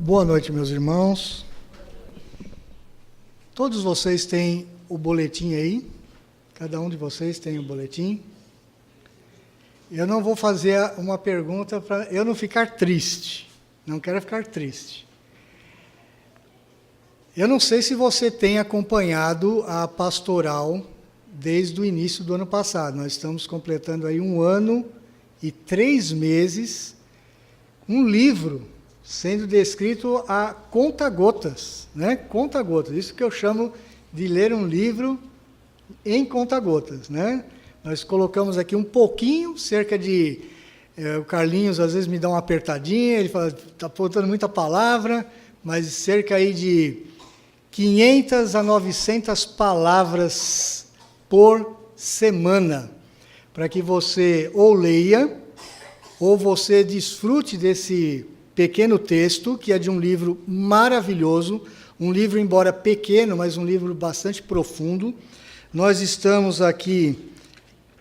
Boa noite, meus irmãos. Todos vocês têm o boletim aí? Cada um de vocês tem o boletim? Eu não vou fazer uma pergunta para eu não ficar triste. Não quero ficar triste. Eu não sei se você tem acompanhado a pastoral desde o início do ano passado. Nós estamos completando aí 1 ano e 3 meses, um livro sendo descrito a conta-gotas, né? Conta-gotas, isso que eu chamo de ler um livro em conta-gotas, né? Nós colocamos aqui um pouquinho, cerca de... o Carlinhos às vezes me dá uma apertadinha, ele fala, está faltando muita palavra, mas cerca aí de 500 a 900 palavras por semana, para que você ou leia, ou você desfrute desse pequeno texto, que é de um livro maravilhoso, um livro, embora pequeno, mas um livro bastante profundo. Nós estamos aqui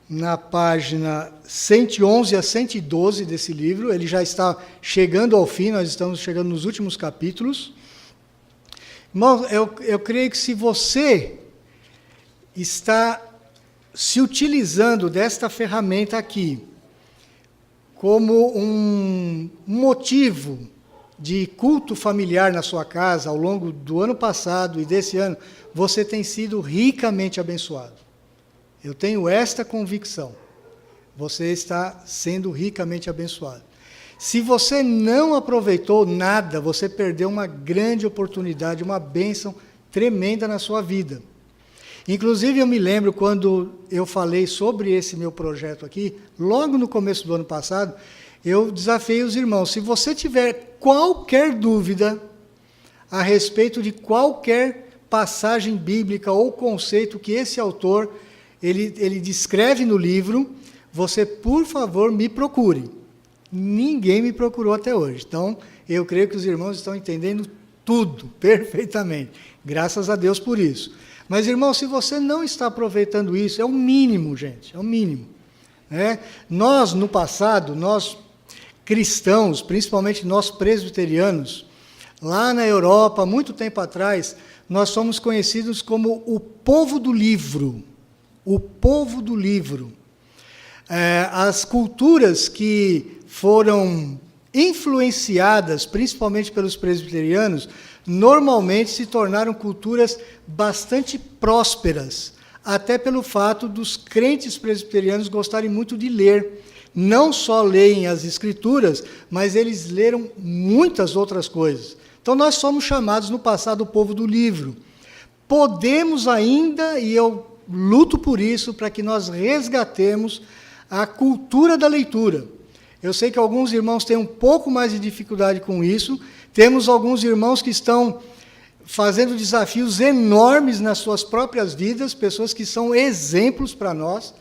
na página 111 a 112 desse livro, ele já está chegando ao fim, nós estamos chegando nos últimos capítulos. Irmão, eu creio que se você está se utilizando desta ferramenta aqui como um motivo de culto familiar na sua casa ao longo do ano passado e desse ano, você tem sido ricamente abençoado. Eu tenho esta convicção. Você está sendo ricamente abençoado. Se você não aproveitou nada, você perdeu uma grande oportunidade, uma bênção tremenda na sua vida. Inclusive, eu me lembro quando eu falei sobre esse meu projeto aqui, logo no começo do ano passado, eu desafiei os irmãos, se você tiver qualquer dúvida a respeito de qualquer passagem bíblica ou conceito que esse autor ele descreve no livro, você, por favor, me procure. Ninguém me procurou até hoje. Então, eu creio que os irmãos estão entendendo tudo perfeitamente. Graças a Deus por isso. Mas, irmão, se você não está aproveitando isso, é o mínimo, gente, é o mínimo. Né? Nós, no passado, nós cristãos, principalmente nós presbiterianos, lá na Europa, muito tempo atrás, nós somos conhecidos como o povo do livro. O povo do livro. As culturas que foram influenciadas, principalmente pelos presbiterianos, normalmente se tornaram culturas bastante prósperas, até pelo fato dos crentes presbiterianos gostarem muito de ler. Não só leem as Escrituras, mas eles leram muitas outras coisas. Então, nós somos chamados no passado o povo do livro. Podemos ainda, e eu luto por isso, para que nós resgatemos a cultura da leitura. Eu sei que alguns irmãos têm um pouco mais de dificuldade com isso. Temos alguns irmãos que estão fazendo desafios enormes nas suas próprias vidas, pessoas que são exemplos para nós,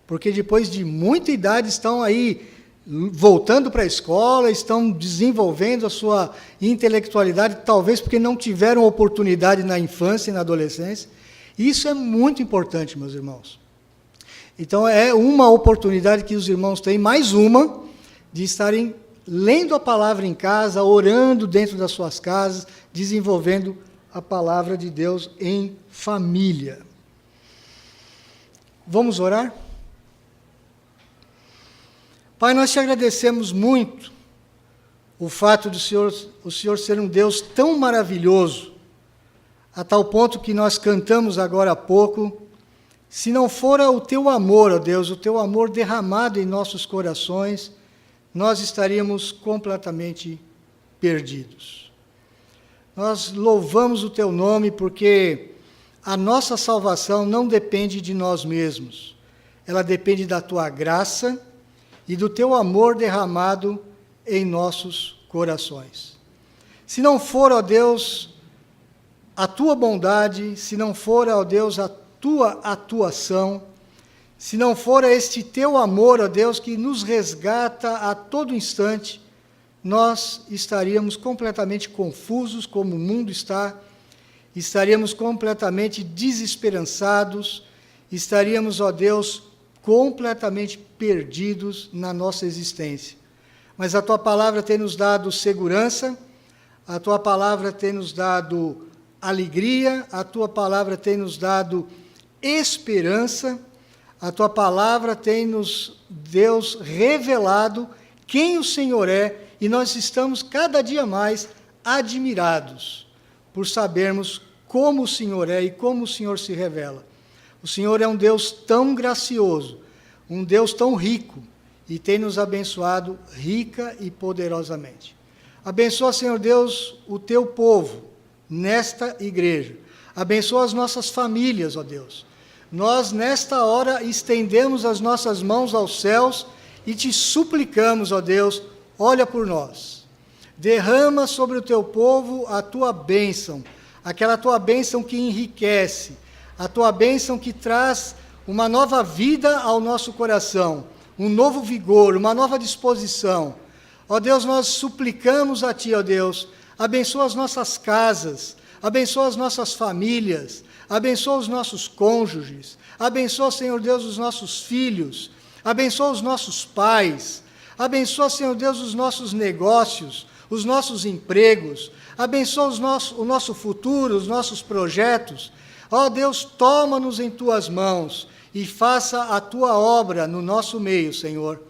porque depois de muita idade estão aí voltando para a escola, estão desenvolvendo a sua intelectualidade, talvez porque não tiveram oportunidade na infância e na adolescência. Isso é muito importante, meus irmãos. Então, é uma oportunidade que os irmãos têm, mais uma, de estarem lendo a palavra em casa, orando dentro das suas casas, desenvolvendo a palavra de Deus em família. Vamos orar? Pai, nós te agradecemos muito o fato de o Senhor ser um Deus tão maravilhoso, a tal ponto que nós cantamos agora há pouco, se não fora o teu amor, ó Deus, o teu amor derramado em nossos corações, nós estaríamos completamente perdidos. Nós louvamos o teu nome porque a nossa salvação não depende de nós mesmos, ela depende da tua graça e do teu amor derramado em nossos corações. Se não for, ó Deus, a tua bondade, se não for, ó Deus, a tua atuação, se não for este teu amor, ó Deus, que nos resgata a todo instante, nós estaríamos completamente confusos, como o mundo está, estaríamos completamente desesperançados, estaríamos, ó Deus, completamente perdidos na nossa existência. Mas a tua palavra tem nos dado segurança, a Tua palavra tem nos dado alegria, a Tua palavra tem nos dado esperança, a Tua palavra tem nos, Deus, revelado quem o Senhor é, e nós estamos cada dia mais admirados por sabermos como o Senhor é e como o Senhor se revela. O Senhor é um Deus tão gracioso, um Deus tão rico, e tem nos abençoado rica e poderosamente. Abençoa, Senhor Deus, o Teu povo nesta igreja. Abençoa as nossas famílias, ó Deus. Nós, nesta hora, estendemos as nossas mãos aos céus e Te suplicamos, ó Deus, olha por nós. Derrama sobre o Teu povo a Tua bênção, aquela Tua bênção que enriquece, a Tua bênção que traz uma nova vida ao nosso coração, um novo vigor, uma nova disposição. Ó Deus, nós suplicamos a Ti, ó Deus, abençoa as nossas casas, abençoa as nossas famílias, abençoa os nossos cônjuges, abençoa, Senhor Deus, os nossos filhos, abençoa os nossos pais, abençoa, Senhor Deus, os nossos negócios, os nossos empregos, abençoa o nosso futuro, os nossos projetos. Ó Deus, toma-nos em Tuas mãos e faça a Tua obra no nosso meio, Senhor.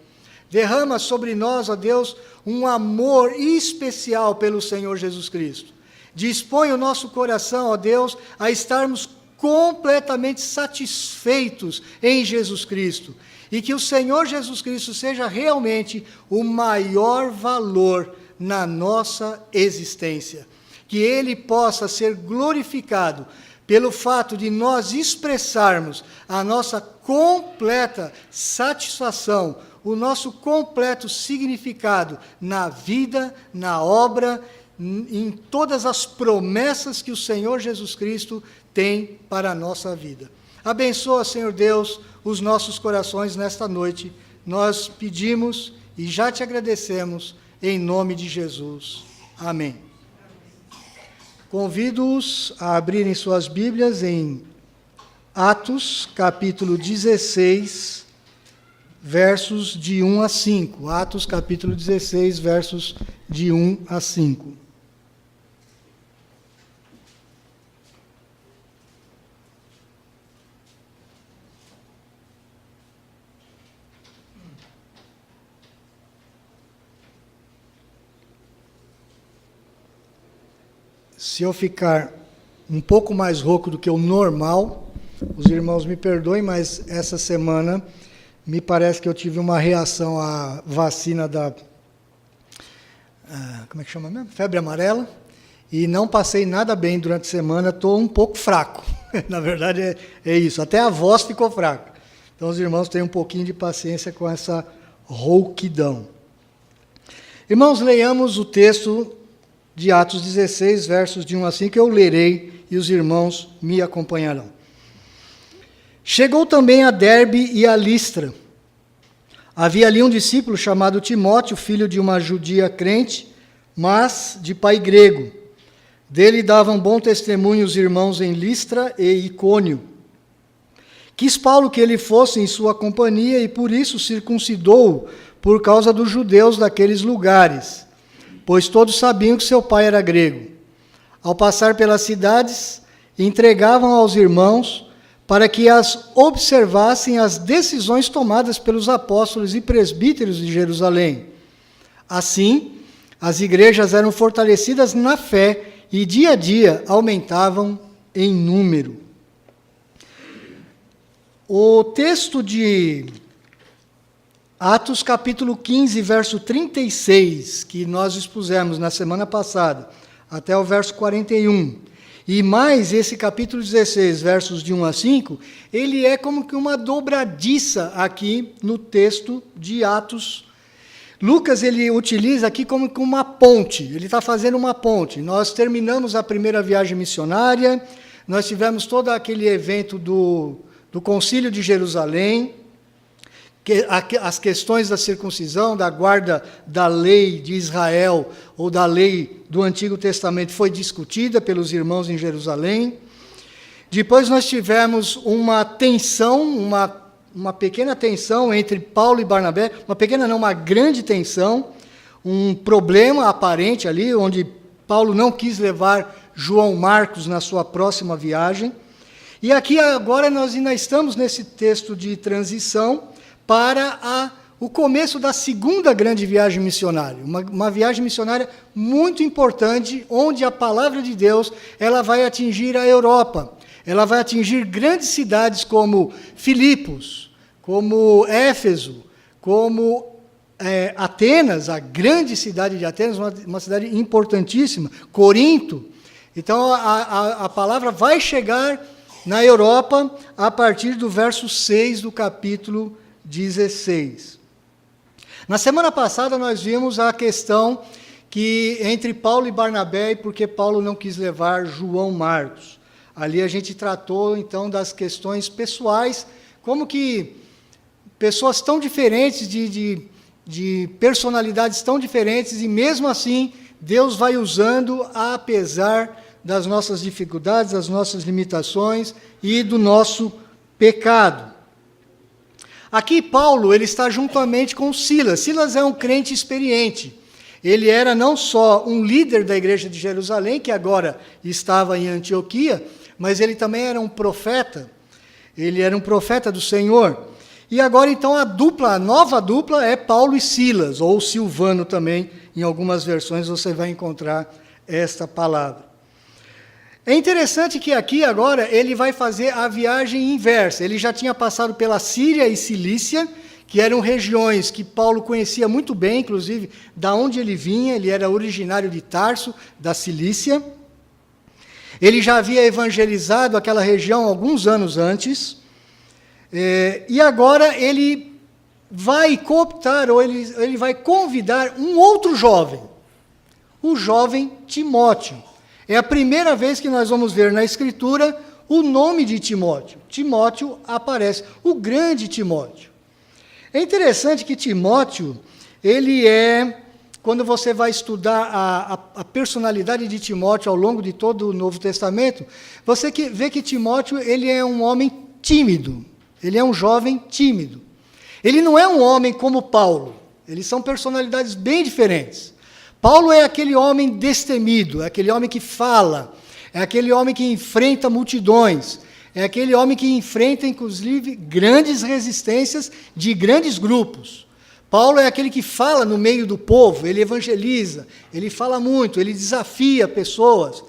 Derrama sobre nós, ó Deus, um amor especial pelo Senhor Jesus Cristo. Dispõe o nosso coração, ó Deus, a estarmos completamente satisfeitos em Jesus Cristo. E que o Senhor Jesus Cristo seja realmente o maior valor na nossa existência. Que Ele possa ser glorificado pelo fato de nós expressarmos a nossa completa satisfação, o nosso completo significado na vida, na obra, em todas as promessas que o Senhor Jesus Cristo tem para a nossa vida. Abençoa, Senhor Deus, os nossos corações nesta noite. Nós pedimos e já Te agradecemos, em nome de Jesus. Amém. Convido-os a abrirem suas Bíblias em Atos, capítulo 16, versos de 1 a 5. Atos, capítulo 16, versos de 1 a 5. Se eu ficar um pouco mais rouco do que o normal, os irmãos me perdoem, mas essa semana me parece que eu tive uma reação à vacina da... como é que chama mesmo? Febre amarela, e não passei nada bem durante a semana, estou um pouco fraco. Na verdade é isso, até a voz ficou fraca. Então os irmãos têm um pouquinho de paciência com essa rouquidão. Irmãos, leiamos o texto de Atos 16, versos de 1 a 5, eu lerei e os irmãos me acompanharão. Chegou também a Derbe e a Listra. Havia ali um discípulo chamado Timóteo, filho de uma judia crente, mas de pai grego. Dele davam bom testemunho os irmãos em Listra e Icônio. Quis Paulo que ele fosse em sua companhia e por isso circuncidou-o por causa dos judeus daqueles lugares, pois todos sabiam que seu pai era grego. Ao passar pelas cidades, entregavam aos irmãos para que as observassem as decisões tomadas pelos apóstolos e presbíteros de Jerusalém. Assim, as igrejas eram fortalecidas na fé e dia a dia aumentavam em número. O texto de Atos capítulo 15, verso 36, que nós expusemos na semana passada, até o verso 41, e mais esse capítulo 16, versos de 1 a 5, ele é como que uma dobradiça aqui no texto de Atos. Lucas, ele utiliza aqui como que uma ponte, ele está fazendo uma ponte. Nós terminamos a primeira viagem missionária, nós tivemos todo aquele evento do Concílio de Jerusalém, as questões da circuncisão, da guarda da lei de Israel, ou da lei do Antigo Testamento, foi discutida pelos irmãos em Jerusalém. Depois nós tivemos uma tensão, uma pequena tensão entre Paulo e Barnabé, uma pequena não, uma grande tensão, um problema aparente ali, onde Paulo não quis levar João Marcos na sua próxima viagem. E aqui agora nós ainda estamos nesse texto de transição para o começo da segunda grande viagem missionária. Uma viagem missionária muito importante, onde a palavra de Deus ela vai atingir a Europa. Ela vai atingir grandes cidades como Filipos, como Éfeso, como Atenas, a grande cidade de Atenas, uma cidade importantíssima, Corinto. Então, a palavra vai chegar na Europa a partir do verso 6 do capítulo 16. Na semana passada, nós vimos a questão que entre Paulo e Barnabé, e porque Paulo não quis levar João Marcos. Ali a gente tratou, então, das questões pessoais, como que pessoas tão diferentes, de personalidades tão diferentes, e mesmo assim, Deus vai usando, apesar das nossas dificuldades, das nossas limitações e do nosso pecado. Aqui Paulo, ele está juntamente com Silas. Silas é um crente experiente. Ele era não só um líder da igreja de Jerusalém, que agora estava em Antioquia, mas ele também era um profeta. Ele era um profeta do Senhor. E agora, então, a nova dupla é Paulo e Silas, ou Silvano também, em algumas versões você vai encontrar esta palavra. É interessante que aqui agora ele vai fazer a viagem inversa. Ele já tinha passado pela Síria e Cilícia, que eram regiões que Paulo conhecia muito bem, inclusive da onde ele vinha, ele era originário de Tarso, da Cilícia. Ele já havia evangelizado aquela região alguns anos antes, e agora ele vai cooptar, ou ele vai convidar um outro jovem, o jovem Timóteo. É a primeira vez que nós vamos ver na Escritura o nome de Timóteo. Timóteo aparece, o grande Timóteo. É interessante que Timóteo, quando você vai estudar a personalidade de Timóteo ao longo de todo o Novo Testamento, você vê que Timóteo ele é um homem tímido, ele é um jovem tímido. Ele não é um homem como Paulo, eles são personalidades bem diferentes. Paulo é aquele homem destemido, é aquele homem que fala, é aquele homem que enfrenta multidões, é aquele homem que enfrenta, inclusive, grandes resistências de grandes grupos. Paulo é aquele que fala no meio do povo, ele evangeliza, ele fala muito, ele desafia pessoas.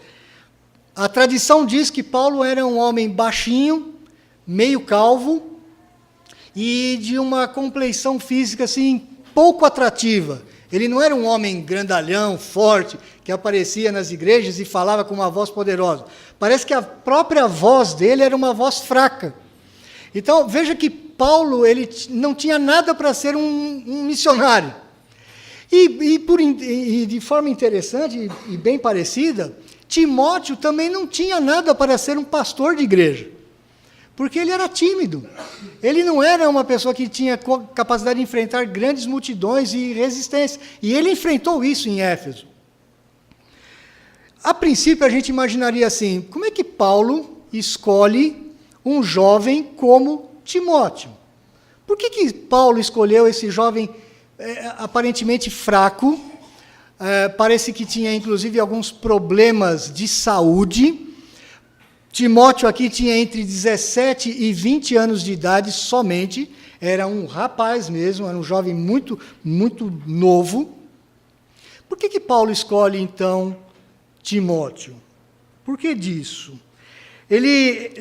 A tradição diz que Paulo era um homem baixinho, meio calvo, e de uma compleição física assim, pouco atrativa. Ele não era um homem grandalhão, forte, que aparecia nas igrejas e falava com uma voz poderosa. Parece que a própria voz dele era uma voz fraca. Então, veja que Paulo ele não tinha nada para ser um missionário. E de forma interessante e bem parecida, Timóteo também não tinha nada para ser um pastor de igreja. Porque ele era tímido. Ele não era uma pessoa que tinha capacidade de enfrentar grandes multidões e resistência. E ele enfrentou isso em Éfeso. A princípio, a gente imaginaria assim, como é que Paulo escolhe um jovem como Timóteo? Por que Paulo escolheu esse jovem aparentemente fraco? Parece que tinha, inclusive, alguns problemas de saúde. Timóteo aqui tinha entre 17 e 20 anos de idade somente, era um rapaz mesmo, era um jovem muito, muito novo. Por que Paulo escolhe, então, Timóteo? Por que disso?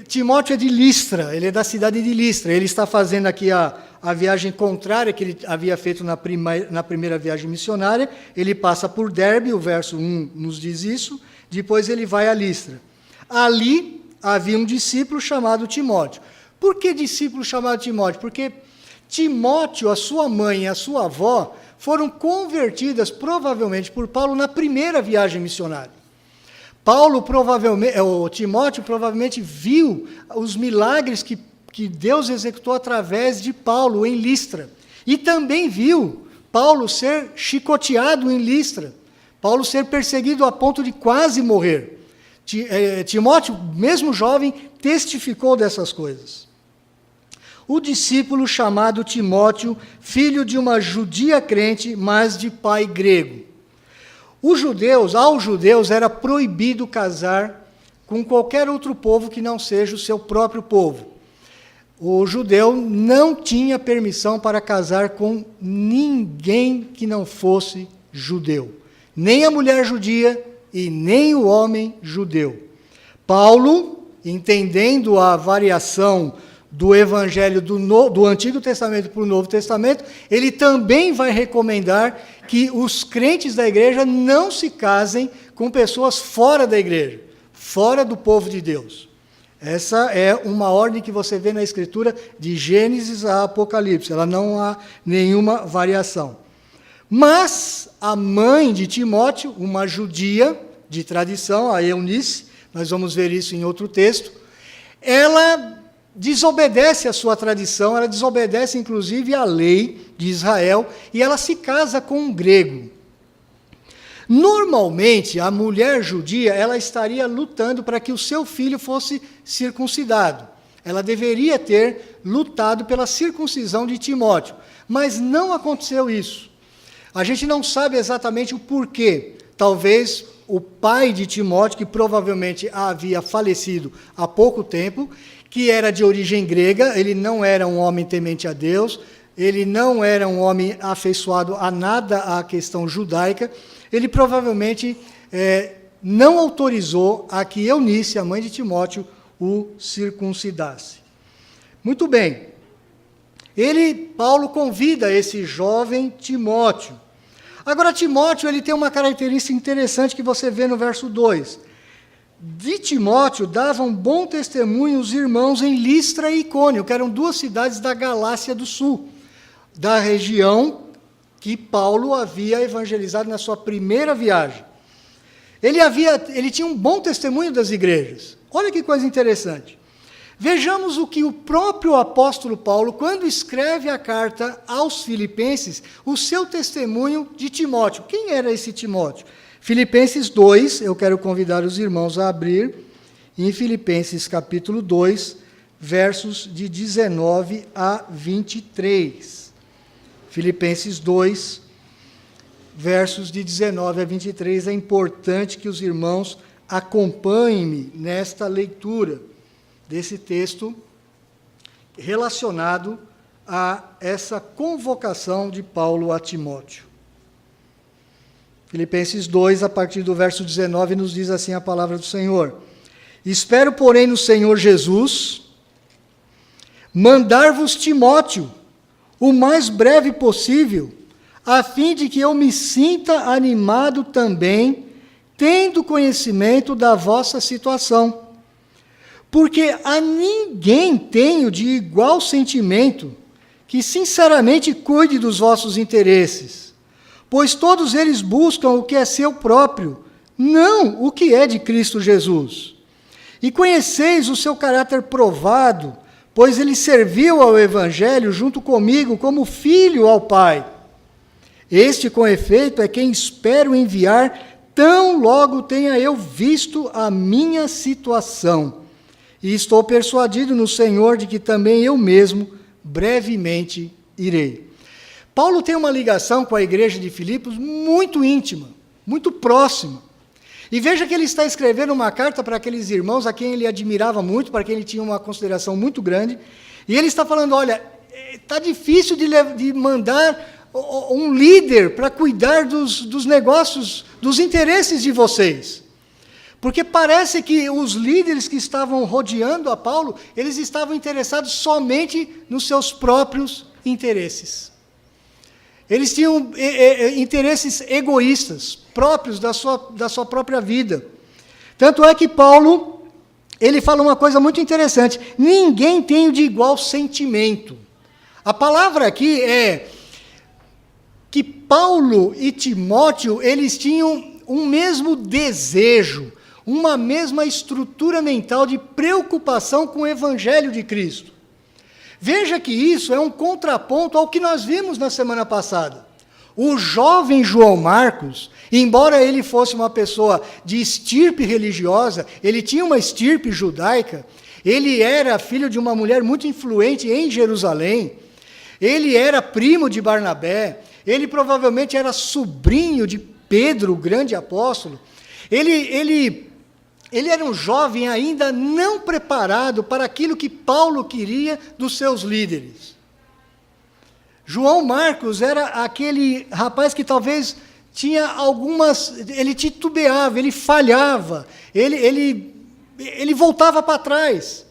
Timóteo é de Listra, ele é da cidade de Listra, ele está fazendo aqui a viagem contrária que ele havia feito na primeira viagem missionária, ele passa por Derbe, o verso 1 nos diz isso, depois ele vai a Listra. Ali havia um discípulo chamado Timóteo. Por que discípulo chamado Timóteo? Porque Timóteo, a sua mãe e a sua avó foram convertidas provavelmente por Paulo na primeira viagem missionária. Timóteo provavelmente viu os milagres que Deus executou através de Paulo em Listra. E também viu Paulo ser chicoteado em Listra. Paulo ser perseguido a ponto de quase morrer. Timóteo, mesmo jovem, testificou dessas coisas. O discípulo chamado Timóteo, filho de uma judia crente, mas de pai grego. Aos judeus era proibido casar com qualquer outro povo que não seja o seu próprio povo. O judeu não tinha permissão para casar com ninguém que não fosse judeu. Nem a mulher judia e nem o homem judeu. Paulo, entendendo a variação do evangelho do Antigo Testamento para o Novo Testamento, ele também vai recomendar que os crentes da igreja não se casem com pessoas fora da igreja, fora do povo de Deus. Essa é uma ordem que você vê na Escritura de Gênesis a Apocalipse, ela não há nenhuma variação. Mas a mãe de Timóteo, uma judia de tradição, a Eunice, nós vamos ver isso em outro texto, ela desobedece a sua tradição, ela desobedece inclusive a lei de Israel, e ela se casa com um grego. Normalmente, a mulher judia, ela estaria lutando para que o seu filho fosse circuncidado. Ela deveria ter lutado pela circuncisão de Timóteo, mas não aconteceu isso. A gente não sabe exatamente o porquê. Talvez o pai de Timóteo, que provavelmente havia falecido há pouco tempo, que era de origem grega, ele não era um homem temente a Deus, ele não era um homem afeiçoado a nada à questão judaica, ele provavelmente não autorizou a que Eunice, a mãe de Timóteo, o circuncidasse. Muito bem. Paulo convida esse jovem Timóteo. Agora, Timóteo ele tem uma característica interessante que você vê no verso 2. De Timóteo davam bom testemunho os irmãos em Listra e Icônio, que eram duas cidades da Galácia do Sul, da região que Paulo havia evangelizado na sua primeira viagem. Ele tinha um bom testemunho das igrejas. Olha que coisa interessante. Vejamos o que o próprio apóstolo Paulo, quando escreve a carta aos Filipenses, o seu testemunho de Timóteo. Quem era esse Timóteo? Filipenses 2, eu quero convidar os irmãos a abrir, em Filipenses capítulo 2, versos de 19 a 23. Filipenses 2, versos de 19 a 23, é importante que os irmãos acompanhem-me nesta leitura desse texto relacionado a essa convocação de Paulo a Timóteo. Filipenses 2, a partir do verso 19, nos diz assim a palavra do Senhor: Espero, porém, no Senhor Jesus, mandar-vos Timóteo, o mais breve possível, a fim de que eu me sinta animado também, tendo conhecimento da vossa situação. Porque a ninguém tenho de igual sentimento que sinceramente cuide dos vossos interesses, pois todos eles buscam o que é seu próprio, não o que é de Cristo Jesus. E conheceis o seu caráter provado, pois ele serviu ao Evangelho junto comigo como filho ao Pai. Este, com efeito, é quem espero enviar, tão logo tenha eu visto a minha situação. E estou persuadido no Senhor de que também eu mesmo brevemente irei. Paulo tem uma ligação com a igreja de Filipos muito íntima, muito próxima. E veja que ele está escrevendo uma carta para aqueles irmãos a quem ele admirava muito, para quem ele tinha uma consideração muito grande. E ele está falando, olha, está difícil de mandar um líder para cuidar dos negócios, dos interesses de vocês. Porque parece que os líderes que estavam rodeando a Paulo, eles estavam interessados somente nos seus próprios interesses. Eles tinham interesses egoístas, próprios da sua própria vida. Tanto é que Paulo, ele fala uma coisa muito interessante: ninguém tem de igual sentimento. A palavra aqui é que Paulo e Timóteo, eles tinham um mesmo desejo, uma mesma estrutura mental de preocupação com o Evangelho de Cristo. Veja que isso é um contraponto ao que nós vimos na semana passada. O jovem João Marcos, embora ele fosse uma pessoa de estirpe religiosa, ele tinha uma estirpe judaica, ele era filho de uma mulher muito influente em Jerusalém, ele era primo de Barnabé, ele provavelmente era sobrinho de Pedro, o grande apóstolo, ele era um jovem ainda não preparado para aquilo que Paulo queria dos seus líderes. João Marcos era aquele rapaz que talvez tinha ele titubeava, ele falhava, ele voltava para trás.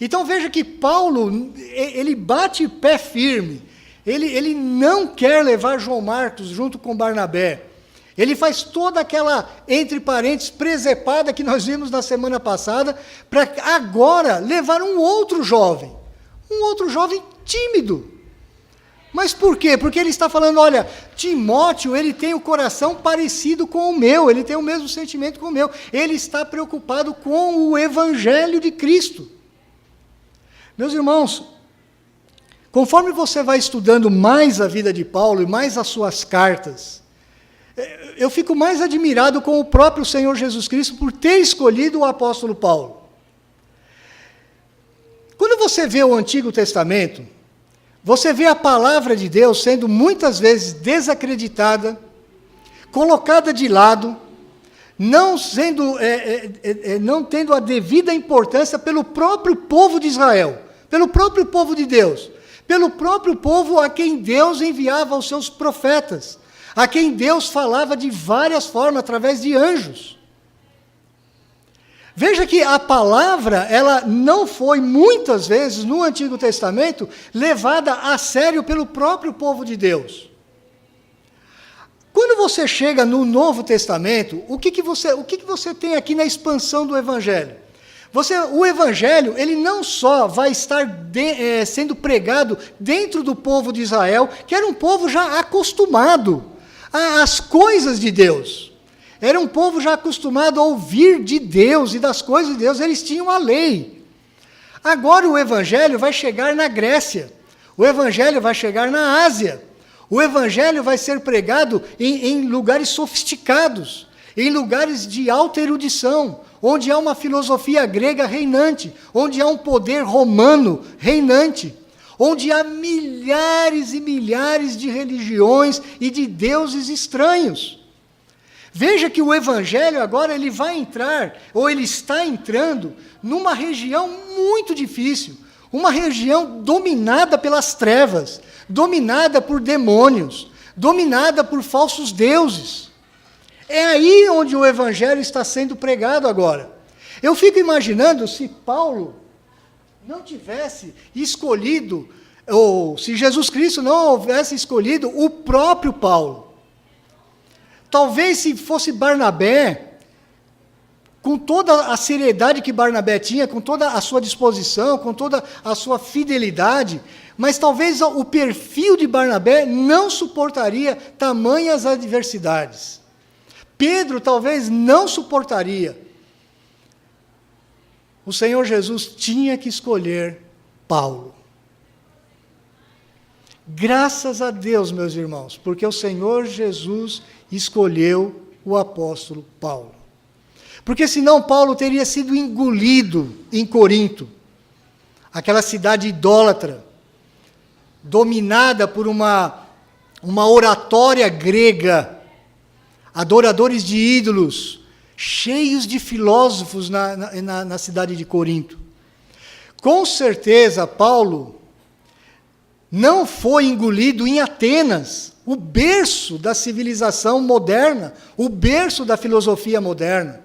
Então veja que Paulo, ele bate pé firme, ele não quer levar João Marcos junto com Barnabé. Ele faz toda aquela, entre parênteses, presepada que nós vimos na semana passada, para agora levar um outro jovem tímido. Mas por quê? Porque ele está falando, olha, Timóteo, ele tem o coração parecido com o meu, ele tem o mesmo sentimento com o meu, ele está preocupado com o Evangelho de Cristo. Meus irmãos, conforme você vai estudando mais a vida de Paulo e mais as suas cartas, eu fico mais admirado com o próprio Senhor Jesus Cristo por ter escolhido o apóstolo Paulo. Quando você vê o Antigo Testamento, você vê a palavra de Deus sendo muitas vezes desacreditada, colocada de lado, não tendo a devida importância pelo próprio povo de Israel, pelo próprio povo de Deus, pelo próprio povo a quem Deus enviava os seus profetas, a quem Deus falava de várias formas, através de anjos. Veja que a palavra, ela não foi muitas vezes no Antigo Testamento levada a sério pelo próprio povo de Deus. Quando você chega no Novo Testamento, o que você tem aqui na expansão do Evangelho? O Evangelho, ele não só vai estar sendo pregado dentro do povo de Israel, que era um povo já acostumado às coisas de Deus. Era um povo já acostumado a ouvir de Deus e das coisas de Deus, eles tinham a lei. Agora o Evangelho vai chegar na Grécia, o Evangelho vai chegar na Ásia, o Evangelho vai ser pregado em lugares sofisticados, em lugares de alta erudição, onde há uma filosofia grega reinante, onde há um poder romano reinante, onde há milhares e milhares de religiões e de deuses estranhos. Veja que o Evangelho agora ele vai entrar, ou ele está entrando, numa região muito difícil, uma região dominada pelas trevas, dominada por demônios, dominada por falsos deuses. É aí onde o Evangelho está sendo pregado agora. Eu fico imaginando se Paulo não tivesse escolhido, ou se Jesus Cristo não houvesse escolhido o próprio Paulo. Talvez se fosse Barnabé, com toda a seriedade que Barnabé tinha, com toda a sua disposição, com toda a sua fidelidade, mas talvez o perfil de Barnabé não suportaria tamanhas adversidades. Pedro talvez não suportaria. O Senhor Jesus tinha que escolher Paulo. Graças a Deus, meus irmãos, porque o Senhor Jesus escolheu o apóstolo Paulo. Porque senão Paulo teria sido engolido em Corinto, aquela cidade idólatra, dominada por uma oratória grega, adoradores de ídolos, cheios de filósofos na cidade de Corinto. Com certeza, Paulo não foi engolido em Atenas, o berço da civilização moderna, o berço da filosofia moderna.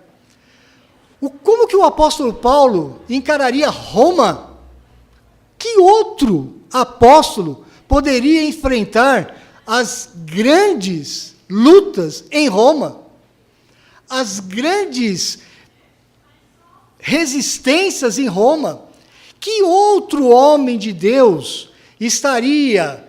Como que o apóstolo Paulo encararia Roma? Que outro apóstolo poderia enfrentar as grandes lutas em Roma? As grandes resistências em Roma? Que outro homem de Deus estaria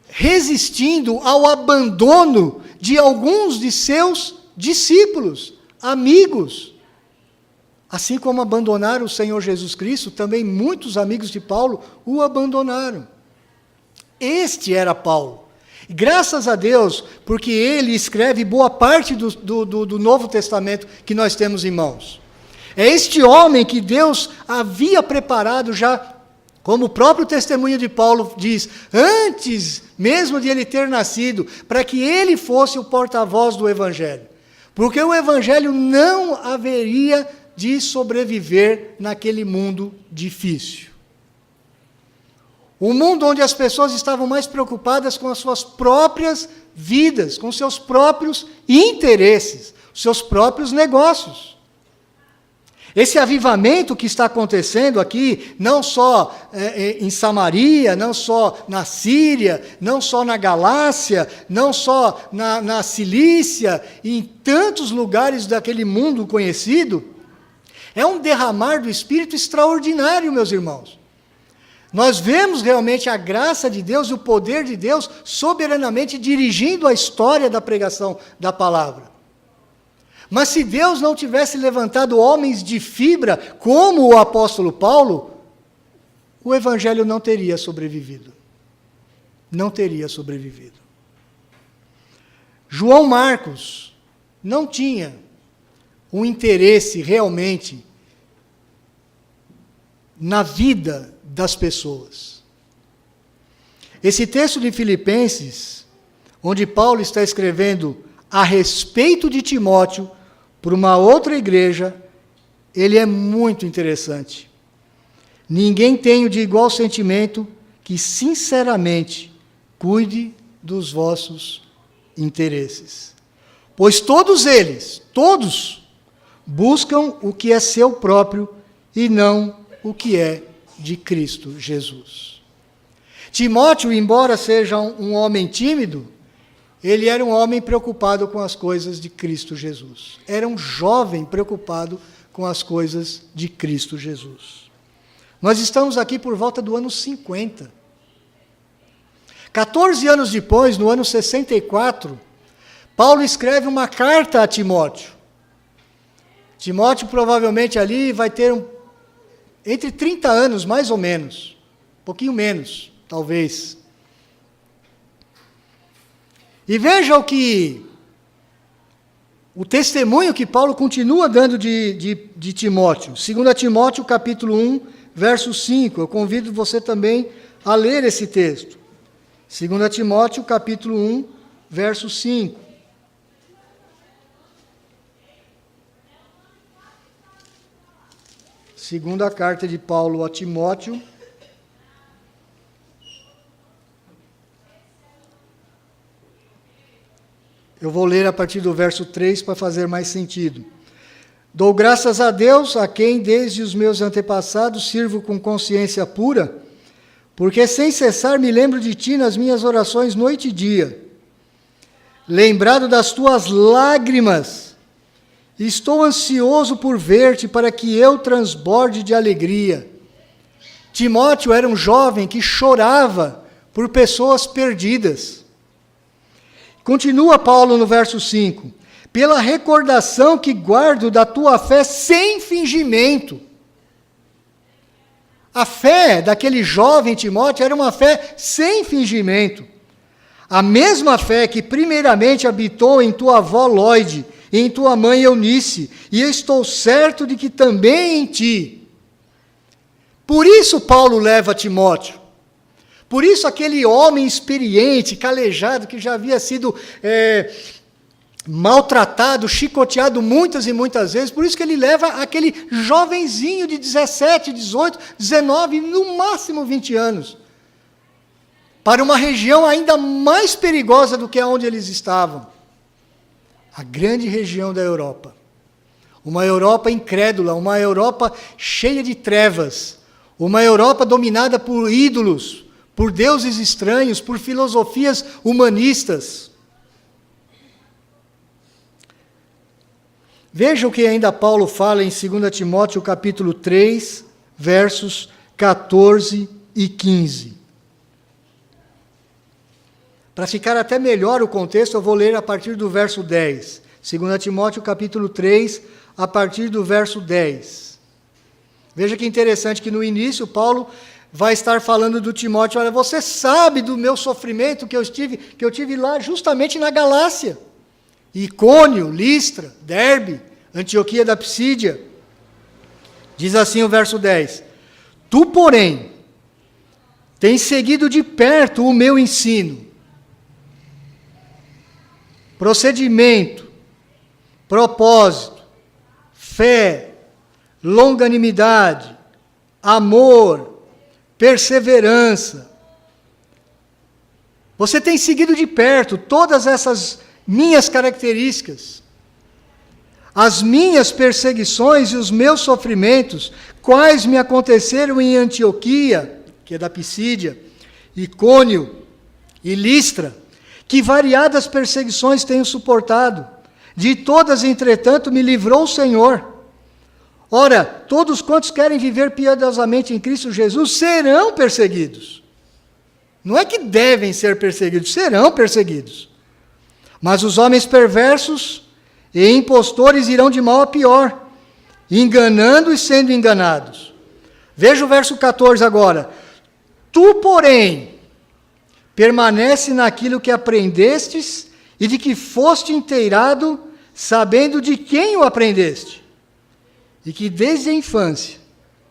resistindo ao abandono de alguns de seus discípulos, amigos? Assim como abandonaram o Senhor Jesus Cristo, também muitos amigos de Paulo o abandonaram. Este era Paulo. Graças a Deus, porque ele escreve boa parte do Novo Testamento que nós temos em mãos. É este homem que Deus havia preparado já Como o próprio testemunho de Paulo diz, antes mesmo de ele ter nascido, para que ele fosse o porta-voz do Evangelho. Porque o Evangelho não haveria de sobreviver naquele mundo difícil. Um mundo onde as pessoas estavam mais preocupadas com as suas próprias vidas, com seus próprios interesses, seus próprios negócios. Esse avivamento que está acontecendo aqui, não só em Samaria, não só na Síria, não só na Galácia, não só na Cilícia, e em tantos lugares daquele mundo conhecido, é um derramar do Espírito extraordinário, meus irmãos. Nós vemos realmente a graça de Deus e o poder de Deus soberanamente dirigindo a história da pregação da palavra. Mas se Deus não tivesse levantado homens de fibra, como o apóstolo Paulo, o Evangelho não teria sobrevivido. Não teria sobrevivido. João Marcos não tinha um interesse realmente na vida das pessoas. Esse texto de Filipenses, onde Paulo está escrevendo a respeito de Timóteo, para uma outra igreja, ele é muito interessante. Ninguém tem de igual sentimento que, sinceramente, cuide dos vossos interesses. Pois todos eles, todos, buscam o que é seu próprio e não o que é de Cristo Jesus. Timóteo, embora seja um homem tímido, ele era um homem preocupado com as coisas de Cristo Jesus. Era um jovem preocupado com as coisas de Cristo Jesus. Nós estamos aqui por volta do ano 50. 14 anos depois, no ano 64, Paulo escreve uma carta a Timóteo. Timóteo provavelmente ali vai ter entre 30 anos, mais ou menos. Um pouquinho menos, talvez. E veja o testemunho que Paulo continua dando de Timóteo. 2 Timóteo, capítulo 1, verso 5. Eu convido você também a ler esse texto. 2 Timóteo, capítulo 1, verso 5. Segunda carta de Paulo a Timóteo. Eu vou ler a partir do verso 3 para fazer mais sentido. Dou graças a Deus, a quem desde os meus antepassados sirvo com consciência pura, porque sem cessar me lembro de ti nas minhas orações noite e dia. Lembrado das tuas lágrimas, estou ansioso por ver-te para que eu transborde de alegria. Timóteo era um jovem que chorava por pessoas perdidas. Continua Paulo no verso 5. Pela recordação que guardo da tua fé sem fingimento. A fé daquele jovem Timóteo era uma fé sem fingimento. A mesma fé que primeiramente habitou em tua avó Lóide e em tua mãe Eunice, e eu estou certo de que também em ti. Por isso Paulo leva Timóteo. Por isso aquele homem experiente, calejado, que já havia sido maltratado, chicoteado muitas e muitas vezes, por isso que ele leva aquele jovenzinho de 17, 18, 19, no máximo 20 anos, para uma região ainda mais perigosa do que onde eles estavam. A grande região da Europa. Uma Europa incrédula, uma Europa cheia de trevas, uma Europa dominada por ídolos, por deuses estranhos, por filosofias humanistas. Veja o que ainda Paulo fala em 2 Timóteo capítulo 3, versos 14 e 15. Para ficar até melhor o contexto, eu vou ler a partir do verso 10. 2 Timóteo capítulo 3, a partir do verso 10. Veja que interessante que no início Paulo vai estar falando do Timóteo. Olha, você sabe do meu sofrimento que eu tive lá justamente na Galácia. Icônio, Listra, Derbe, Antioquia da Psídia. Diz assim o verso 10. Tu, porém, tem seguido de perto o meu ensino, procedimento, propósito, fé, longanimidade, amor, perseverança. Você tem seguido de perto todas essas minhas características, as minhas perseguições e os meus sofrimentos, quais me aconteceram em Antioquia, que é da Pisídia, Icônio e Listra, que variadas perseguições tenho suportado. De todas, entretanto, me livrou o Senhor. Ora, todos quantos querem viver piedosamente em Cristo Jesus serão perseguidos. Não é que devem ser perseguidos, serão perseguidos. Mas os homens perversos e impostores irão de mal a pior, enganando e sendo enganados. Veja o verso 14 agora. Tu, porém, permanece naquilo que aprendestes e de que foste inteirado, sabendo de quem o aprendeste, e que desde a infância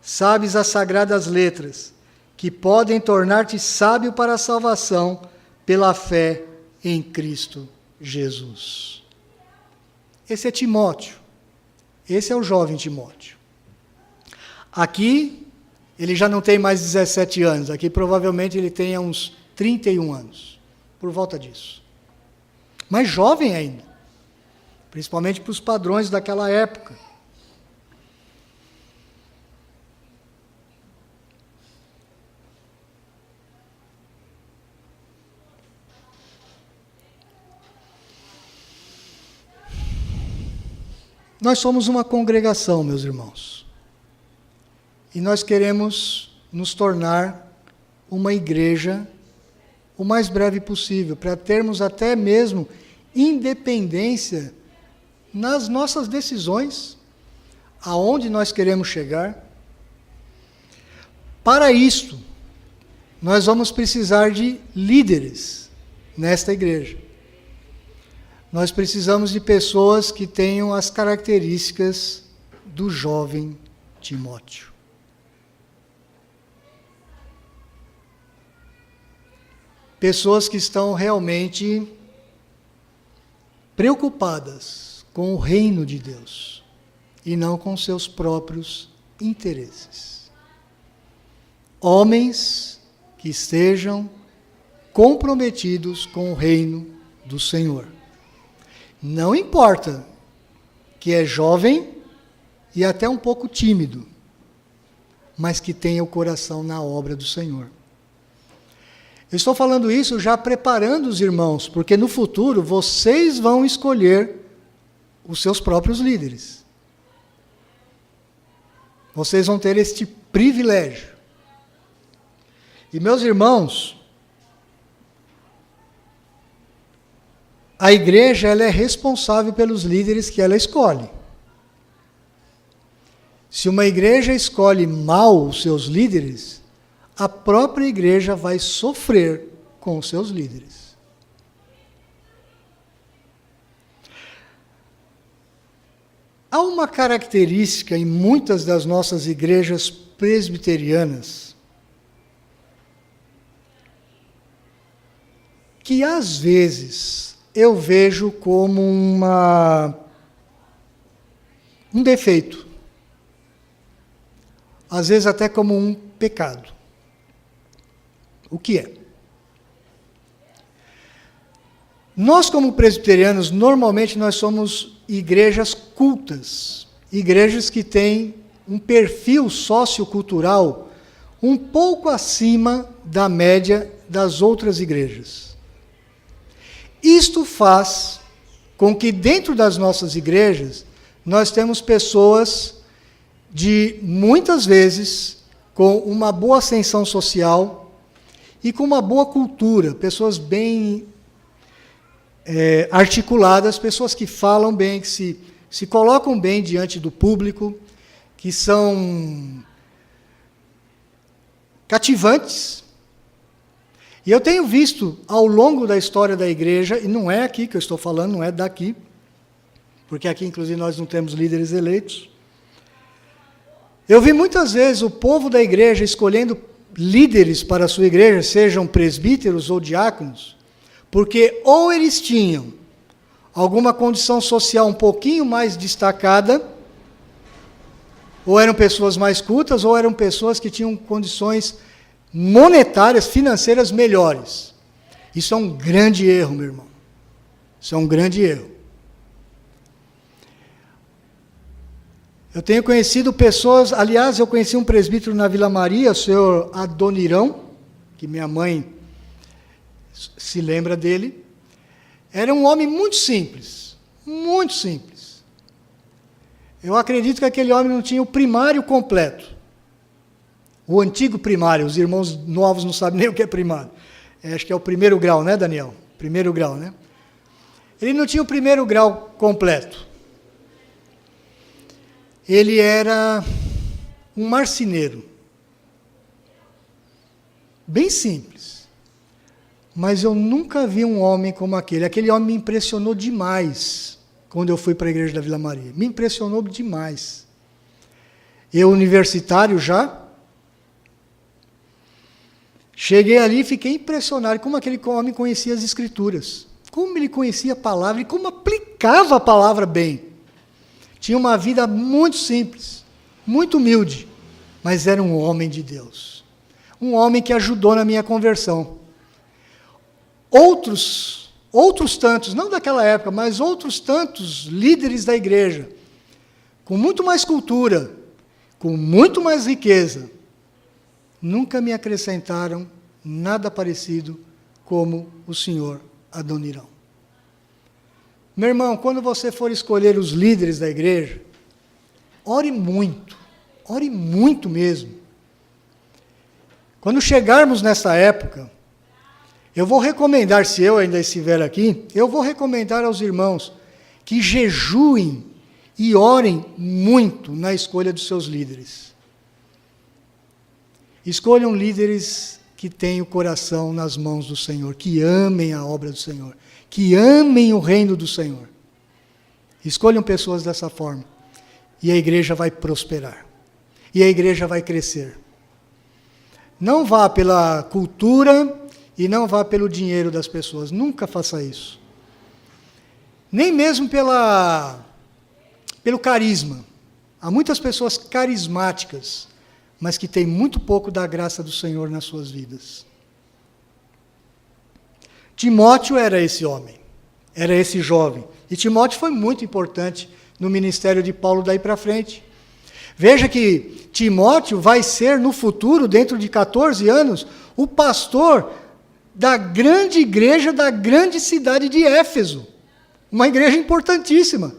sabes as sagradas letras, que podem tornar-te sábio para a salvação pela fé em Cristo Jesus. Esse é Timóteo. Esse é o jovem Timóteo. Aqui, ele já não tem mais 17 anos. Aqui, provavelmente, ele tenha uns 31 anos. Por volta disso. Mas jovem ainda. Principalmente para os padrões daquela época. Nós somos uma congregação, meus irmãos. E nós queremos nos tornar uma igreja o mais breve possível, para termos até mesmo independência nas nossas decisões, aonde nós queremos chegar. Para isto, nós vamos precisar de líderes nesta igreja. Nós precisamos de pessoas que tenham as características do jovem Timóteo. Pessoas que estão realmente preocupadas com o reino de Deus e não com seus próprios interesses. Homens que estejam comprometidos com o reino do Senhor. Não importa que é jovem e até um pouco tímido, mas que tenha o coração na obra do Senhor. Eu estou falando isso já preparando os irmãos, porque no futuro vocês vão escolher os seus próprios líderes. Vocês vão ter este privilégio. E meus irmãos, a igreja ela é responsável pelos líderes que ela escolhe. Se uma igreja escolhe mal os seus líderes, a própria igreja vai sofrer com os seus líderes. Há uma característica em muitas das nossas igrejas presbiterianas que às vezes eu vejo como um defeito, às vezes até como um pecado. O que é? Nós, como presbiterianos, normalmente nós somos igrejas cultas, igrejas que têm um perfil sociocultural um pouco acima da média das outras igrejas. Isto faz com que dentro das nossas igrejas nós temos pessoas de, muitas vezes, com uma boa ascensão social e com uma boa cultura, pessoas bem articuladas, pessoas que falam bem, que se colocam bem diante do público, que são cativantes. E eu tenho visto, ao longo da história da igreja, e não é aqui que eu estou falando, não é daqui, porque aqui, inclusive, nós não temos líderes eleitos. Eu vi muitas vezes o povo da igreja escolhendo líderes para a sua igreja, sejam presbíteros ou diáconos, porque ou eles tinham alguma condição social um pouquinho mais destacada, ou eram pessoas mais cultas, ou eram pessoas que tinham condições monetárias, financeiras melhores. Isso é um grande erro, meu irmão. Isso é um grande erro. Eu tenho conhecido pessoas, aliás, eu conheci um presbítero na Vila Maria, o senhor Adonirão, que minha mãe se lembra dele. Era um homem muito simples, muito simples. Eu acredito que aquele homem não tinha o primário completo. O antigo primário, os irmãos novos não sabem nem o que é primário. Acho que é o primeiro grau, né, Daniel? Primeiro grau, né? Ele não tinha o primeiro grau completo. Ele era um marceneiro. Bem simples. Mas eu nunca vi um homem como aquele. Aquele homem me impressionou demais quando eu fui para a igreja da Vila Maria. Me impressionou demais. Eu, universitário já, cheguei ali e fiquei impressionado como aquele homem conhecia as Escrituras. Como ele conhecia a palavra e como aplicava a palavra bem. Tinha uma vida muito simples, muito humilde, mas era um homem de Deus. Um homem que ajudou na minha conversão. Outros tantos, não daquela época, mas outros tantos líderes da igreja, com muito mais cultura, com muito mais riqueza, nunca me acrescentaram nada parecido como o senhor Adonirão. Meu irmão, quando você for escolher os líderes da igreja, ore muito mesmo. Quando chegarmos nessa época, eu vou recomendar, se eu ainda estiver aqui, eu vou recomendar aos irmãos que jejuem e orem muito na escolha dos seus líderes. Escolham líderes que tenham o coração nas mãos do Senhor, que amem a obra do Senhor, que amem o reino do Senhor. Escolham pessoas dessa forma, e a igreja vai prosperar, e a igreja vai crescer. Não vá pela cultura e não vá pelo dinheiro das pessoas, nunca faça isso. Nem mesmo pelo carisma. Há muitas pessoas carismáticas, mas que têm muito pouco da graça do Senhor nas suas vidas. Timóteo era esse homem, era esse jovem. E Timóteo foi muito importante no ministério de Paulo daí para frente. Veja que Timóteo vai ser, no futuro, dentro de 14 anos, o pastor da grande igreja da grande cidade de Éfeso. Uma igreja importantíssima.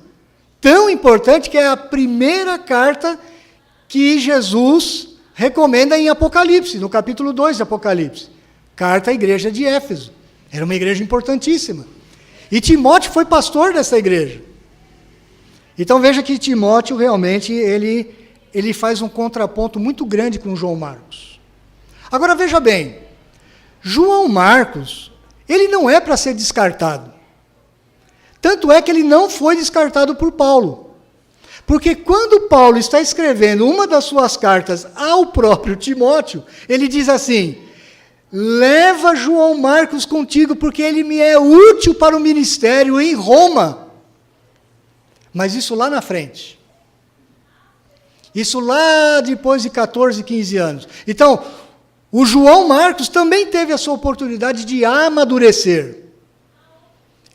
Tão importante que é a primeira carta que Jesus recomenda em Apocalipse, no capítulo 2 de Apocalipse. Carta à igreja de Éfeso. Era uma igreja importantíssima. E Timóteo foi pastor dessa igreja. Então veja que Timóteo realmente, ele faz um contraponto muito grande com João Marcos. Agora veja bem, João Marcos, ele não é para ser descartado. Tanto é que ele não foi descartado por Paulo. Porque quando Paulo está escrevendo uma das suas cartas ao próprio Timóteo, ele diz assim: leva João Marcos contigo, porque ele me é útil para o ministério em Roma. Mas isso lá na frente. Isso lá depois de 14, 15 anos. Então, o João Marcos também teve a sua oportunidade de amadurecer.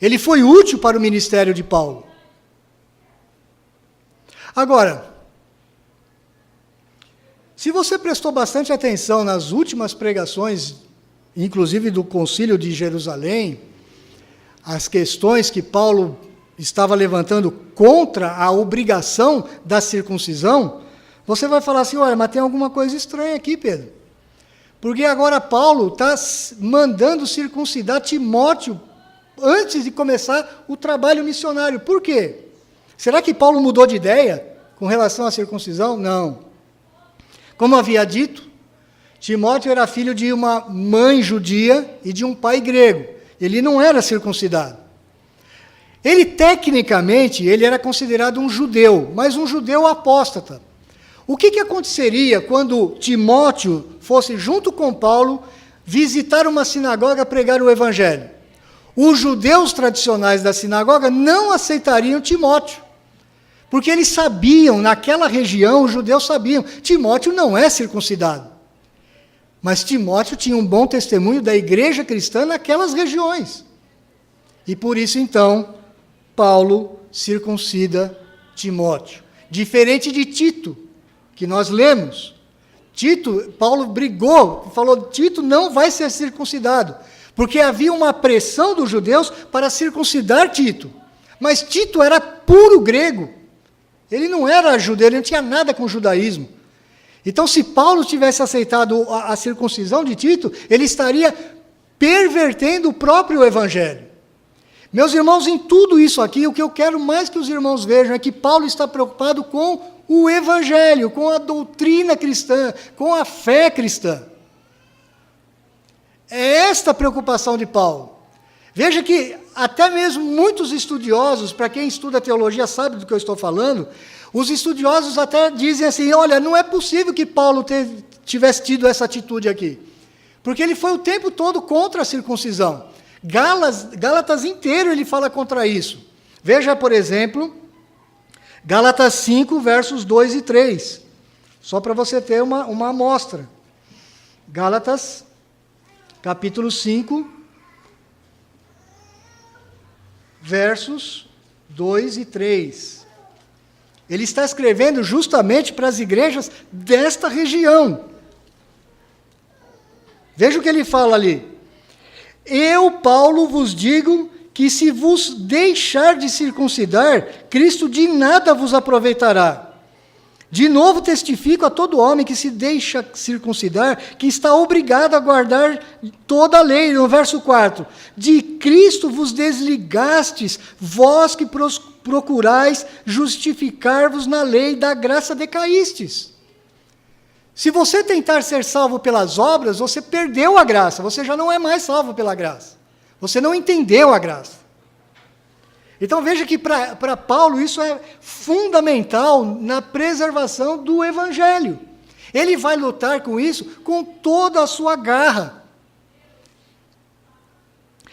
Ele foi útil para o ministério de Paulo. Agora, se você prestou bastante atenção nas últimas pregações, inclusive do Concílio de Jerusalém, as questões que Paulo estava levantando contra a obrigação da circuncisão, você vai falar assim: olha, mas tem alguma coisa estranha aqui, Pedro. Porque agora Paulo está mandando circuncidar Timóteo antes de começar o trabalho missionário. Por quê? Será que Paulo mudou de ideia com relação à circuncisão? Não. Como havia dito, Timóteo era filho de uma mãe judia e de um pai grego. Ele não era circuncidado. Ele, tecnicamente, ele era considerado um judeu, mas um judeu apóstata. O que aconteceria quando Timóteo fosse, junto com Paulo, visitar uma sinagoga pregar o evangelho? Os judeus tradicionais da sinagoga não aceitariam Timóteo, porque eles sabiam, naquela região, os judeus sabiam, Timóteo não é circuncidado. Mas Timóteo tinha um bom testemunho da igreja cristã naquelas regiões. E por isso, então, Paulo circuncida Timóteo. Diferente de Tito, que nós lemos. Paulo brigou, falou, Tito não vai ser circuncidado, porque havia uma pressão dos judeus para circuncidar Tito. Mas Tito era puro grego. Ele não era judeu, ele não tinha nada com o judaísmo. Então, se Paulo tivesse aceitado a circuncisão de Tito, ele estaria pervertendo o próprio evangelho. Meus irmãos, em tudo isso aqui, o que eu quero mais que os irmãos vejam é que Paulo está preocupado com o evangelho, com a doutrina cristã, com a fé cristã. É esta a preocupação de Paulo. Veja que até mesmo muitos estudiosos, para quem estuda teologia sabe do que eu estou falando, os estudiosos até dizem assim, olha, não é possível que Paulo tivesse tido essa atitude aqui, porque ele foi o tempo todo contra a circuncisão. Gálatas inteiro ele fala contra isso. Veja, por exemplo, Gálatas 5, versos 2 e 3, só para você ter uma amostra. Gálatas, capítulo 5, versos 2 e 3. Ele está escrevendo justamente para as igrejas desta região. Veja o que ele fala ali. Eu, Paulo, vos digo que se vos deixar de circuncidar, Cristo de nada vos aproveitará. De novo testifico a todo homem que se deixa circuncidar, que está obrigado a guardar toda a lei. No verso 4, de Cristo vos desligastes, vós que procurais justificar-vos na lei, da graça decaístes. Se você tentar ser salvo pelas obras, você perdeu a graça, você já não é mais salvo pela graça. Você não entendeu a graça. Então veja que para Paulo isso é fundamental na preservação do evangelho. Ele vai lutar com isso com toda a sua garra.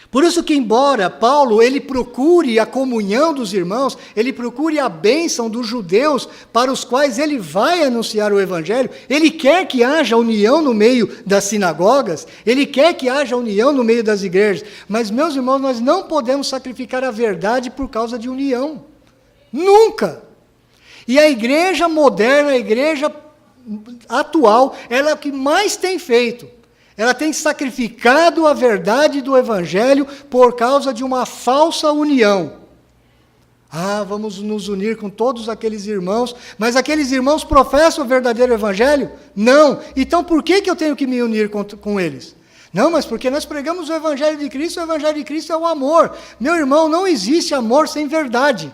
Por isso que, embora Paulo ele procure a comunhão dos irmãos, ele procure a bênção dos judeus para os quais ele vai anunciar o evangelho, ele quer que haja união no meio das sinagogas, ele quer que haja união no meio das igrejas, mas, meus irmãos, nós não podemos sacrificar a verdade por causa de união. Nunca! E a igreja moderna, a igreja atual, ela é o que mais tem feito. Ela tem sacrificado a verdade do evangelho por causa de uma falsa união. Vamos nos unir com todos aqueles irmãos, mas aqueles irmãos professam o verdadeiro evangelho? Não. Então por que eu tenho que me unir com eles? Não, mas porque nós pregamos o evangelho de Cristo é o amor. Meu irmão, não existe amor sem verdade.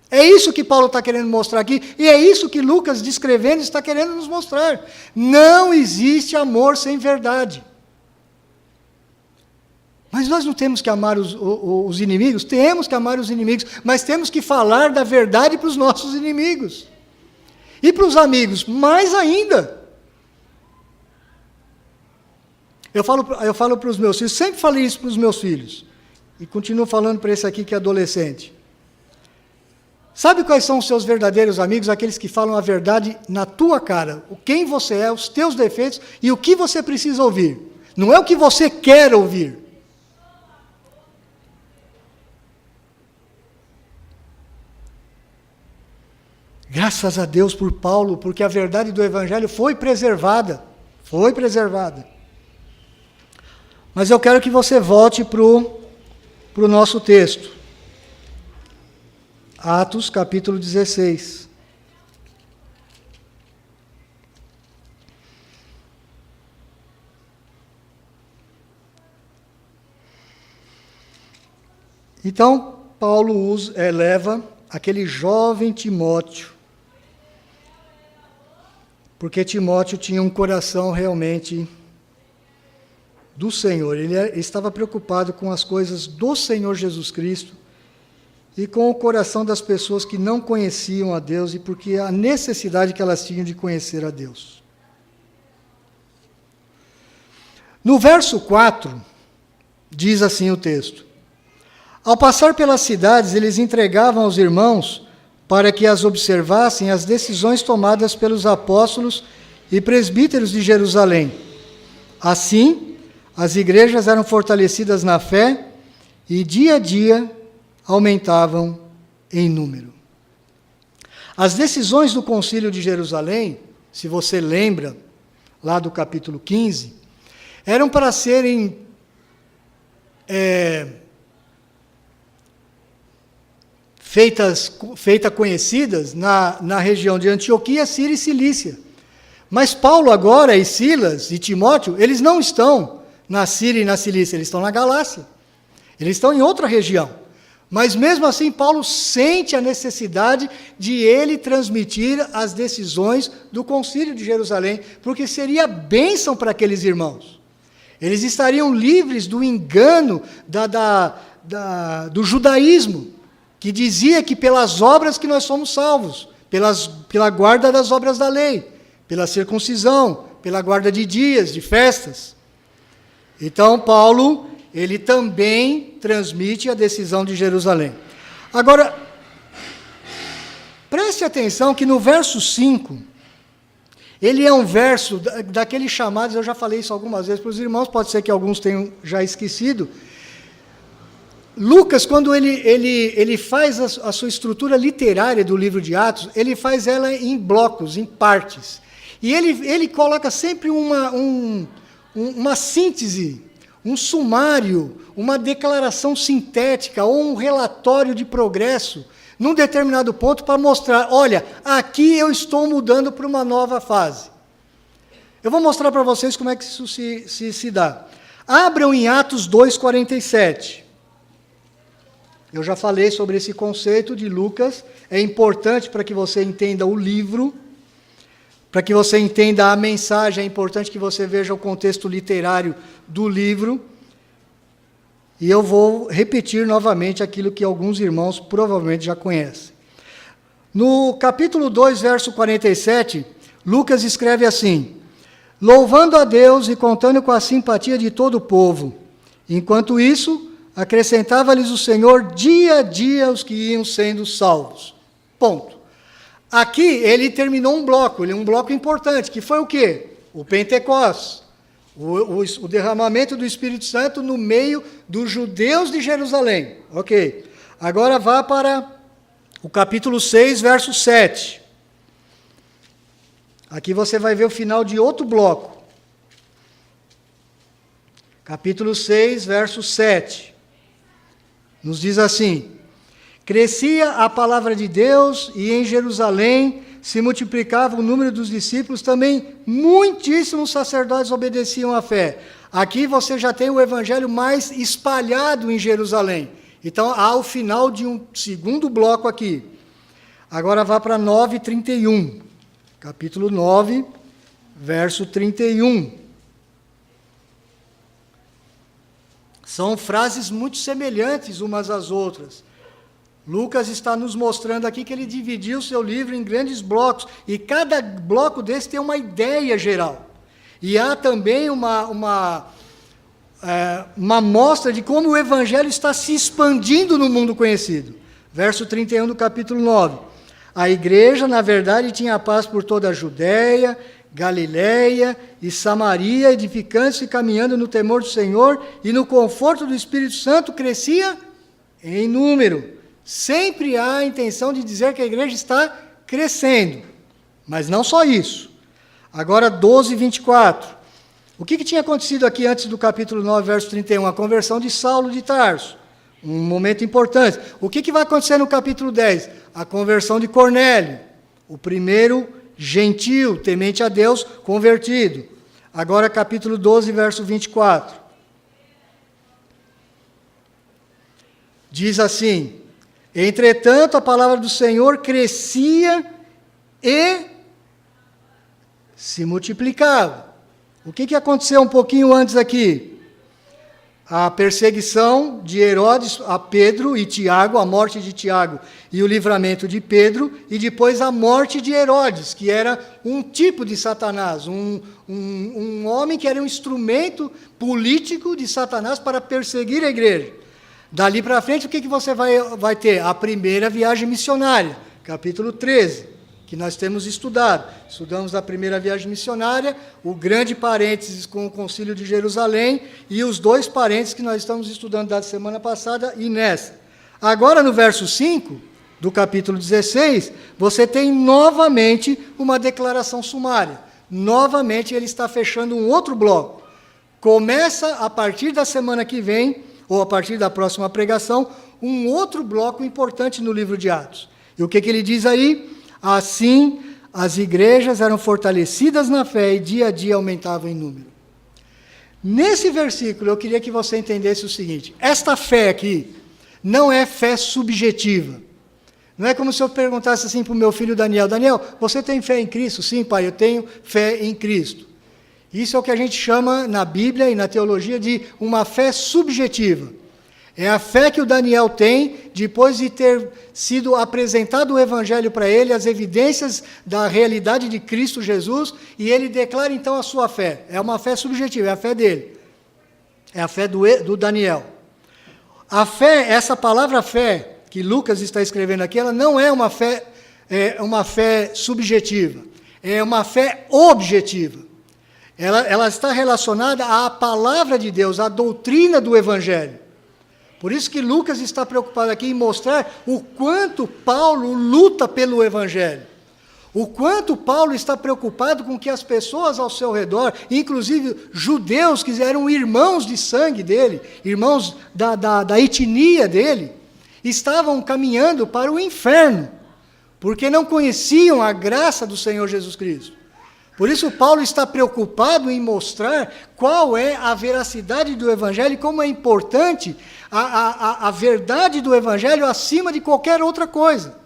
É isso que Paulo está querendo mostrar aqui, e é isso que Lucas, descrevendo, está querendo nos mostrar. Não existe amor sem verdade. Mas nós não temos que amar os inimigos? Temos que amar os inimigos, mas temos que falar da verdade para os nossos inimigos. E para os amigos, mais ainda. Eu falo para os meus filhos, sempre falei isso para os meus filhos, e continuo falando para esse aqui que é adolescente. Sabe quais são os seus verdadeiros amigos? Aqueles que falam a verdade na tua cara. Quem você é, os teus defeitos e o que você precisa ouvir. Não é o que você quer ouvir. Graças a Deus por Paulo, porque a verdade do evangelho foi preservada. Foi preservada. Mas eu quero que você volte para o nosso texto. Atos, capítulo 16. Então, Paulo leva aquele jovem Timóteo, porque Timóteo tinha um coração realmente do Senhor. Ele estava preocupado com as coisas do Senhor Jesus Cristo, e com o coração das pessoas que não conheciam a Deus e porque a necessidade que elas tinham de conhecer a Deus. No verso 4, diz assim o texto: ao passar pelas cidades, eles entregavam aos irmãos para que as observassem as decisões tomadas pelos apóstolos e presbíteros de Jerusalém. Assim, as igrejas eram fortalecidas na fé e dia a dia aumentavam em número. As decisões do Concílio de Jerusalém, se você lembra, lá do capítulo 15, eram para serem feitas conhecidas na região de Antioquia, Síria e Cilícia. Mas Paulo agora, e Silas, e Timóteo, eles não estão na Síria e na Cilícia, eles estão na Galácia. Eles estão em outra região. Mas mesmo assim, Paulo sente a necessidade de ele transmitir as decisões do Concílio de Jerusalém, porque seria bênção para aqueles irmãos. Eles estariam livres do engano do judaísmo, que dizia que pelas obras que nós somos salvos, pela guarda das obras da lei, pela circuncisão, pela guarda de dias, de festas. Então, Paulo, ele também transmite a decisão de Jerusalém. Agora, preste atenção que no verso 5, ele é um verso daqueles chamados, eu já falei isso algumas vezes para os irmãos, pode ser que alguns tenham já esquecido. Lucas, quando ele faz a sua estrutura literária do livro de Atos, ele faz ela em blocos, em partes. E ele coloca sempre uma síntese, um sumário, uma declaração sintética ou um relatório de progresso num determinado ponto para mostrar, olha, aqui eu estou mudando para uma nova fase. Eu vou mostrar para vocês como é que isso se dá. Abram em Atos 2:47. Eu já falei sobre esse conceito de Lucas, é importante para que você entenda o livro, para que você entenda a mensagem, é importante que você veja o contexto literário do livro. E eu vou repetir novamente aquilo que alguns irmãos provavelmente já conhecem. No capítulo 2, verso 47, Lucas escreve assim: louvando a Deus e contando com a simpatia de todo o povo. Enquanto isso, acrescentava-lhes o Senhor dia a dia os que iam sendo salvos. Ponto. Aqui ele terminou um bloco importante, que foi o quê? O Pentecostes. O derramamento do Espírito Santo no meio dos judeus de Jerusalém. Ok. Agora vá para o capítulo 6, verso 7. Aqui você vai ver o final de outro bloco. Capítulo 6, verso 7. Nos diz assim: crescia a palavra de Deus e em Jerusalém se multiplicava o número dos discípulos, também muitíssimos sacerdotes obedeciam à fé. Aqui você já tem o evangelho mais espalhado em Jerusalém. Então, há o final de um segundo bloco aqui. Agora vá para 9:31. Capítulo 9, verso 31. São frases muito semelhantes umas às outras. Lucas está nos mostrando aqui que ele dividiu o seu livro em grandes blocos, e cada bloco desse tem uma ideia geral. E há também uma mostra de como o evangelho está se expandindo no mundo conhecido. Verso 31 do capítulo 9. A igreja, na verdade, tinha paz por toda a Judéia, Galiléia e Samaria, edificando-se e caminhando no temor do Senhor, e no conforto do Espírito Santo crescia em número. Sempre há a intenção de dizer que a igreja está crescendo. Mas não só isso. Agora 12:24. O que tinha acontecido aqui antes do capítulo 9, verso 31? A conversão de Saulo de Tarso. Um momento importante. O que vai acontecer no capítulo 10? A conversão de Cornélio. O primeiro gentil, temente a Deus, convertido. Agora capítulo 12, verso 24. Diz assim: entretanto, a palavra do Senhor crescia e se multiplicava. O que aconteceu um pouquinho antes aqui? a perseguição de Herodes a Pedro e Tiago, a morte de Tiago e o livramento de Pedro, e depois a morte de Herodes, que era um tipo de Satanás, um homem que era um instrumento político de Satanás para perseguir a igreja. Dali para frente, o que você vai ter? A primeira viagem missionária, capítulo 13, que nós temos estudado. Estudamos a primeira viagem missionária, o grande parênteses com o Concílio de Jerusalém e os 2 parênteses que nós estamos estudando da semana passada e nessa. Agora, no verso 5 do capítulo 16, você tem novamente uma declaração sumária. Novamente, ele está fechando um outro bloco. Começa, a partir da semana que vem, ou a partir da próxima pregação, um outro bloco importante no livro de Atos. E o que ele diz aí? Assim, as igrejas eram fortalecidas na fé e dia a dia aumentavam em número. Nesse versículo, eu queria que você entendesse o seguinte: esta fé aqui não é fé subjetiva. Não é como se eu perguntasse assim para o meu filho Daniel: Daniel, você tem fé em Cristo? Sim, pai, eu tenho fé em Cristo. Isso é o que a gente chama na Bíblia e na teologia de uma fé subjetiva. É a fé que o Daniel tem depois de ter sido apresentado o Evangelho para ele, as evidências da realidade de Cristo Jesus, e ele declara então a sua fé. É uma fé subjetiva, é a fé dele. É a fé do Daniel. A fé, essa palavra fé, que Lucas está escrevendo aqui, ela não é uma fé subjetiva, é uma fé objetiva. Ela está relacionada à palavra de Deus, à doutrina do Evangelho. Por isso que Lucas está preocupado aqui em mostrar o quanto Paulo luta pelo Evangelho. O quanto Paulo está preocupado com que as pessoas ao seu redor, inclusive judeus que eram irmãos de sangue dele, irmãos da etnia dele, estavam caminhando para o inferno, porque não conheciam a graça do Senhor Jesus Cristo. Por isso Paulo está preocupado em mostrar qual é a veracidade do Evangelho e como é importante a verdade do Evangelho acima de qualquer outra coisa.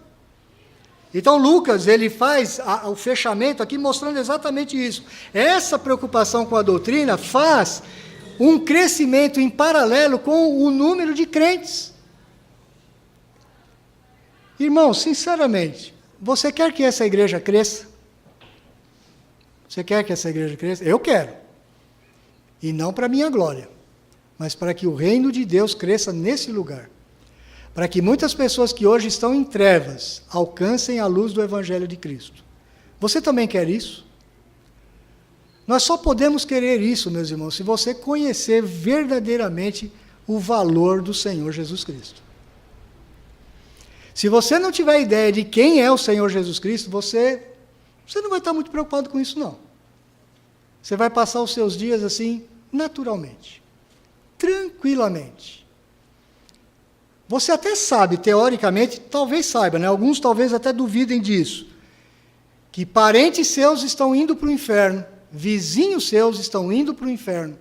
Então Lucas, ele faz o fechamento aqui mostrando exatamente isso. Essa preocupação com a doutrina faz um crescimento em paralelo com o número de crentes. Irmão, sinceramente, você quer que essa igreja cresça? Você quer que essa igreja cresça? Eu quero. E não para minha glória, mas para que o reino de Deus cresça nesse lugar. Para que muitas pessoas que hoje estão em trevas alcancem a luz do Evangelho de Cristo. Você também quer isso? Nós só podemos querer isso, meus irmãos, se você conhecer verdadeiramente o valor do Senhor Jesus Cristo. Se você não tiver ideia de quem é o Senhor Jesus Cristo, você não vai estar muito preocupado com isso, não. Você vai passar os seus dias assim, naturalmente, tranquilamente. Você até sabe, teoricamente, talvez saiba, né? Alguns talvez até duvidem disso, que parentes seus estão indo para o inferno, vizinhos seus estão indo para o inferno,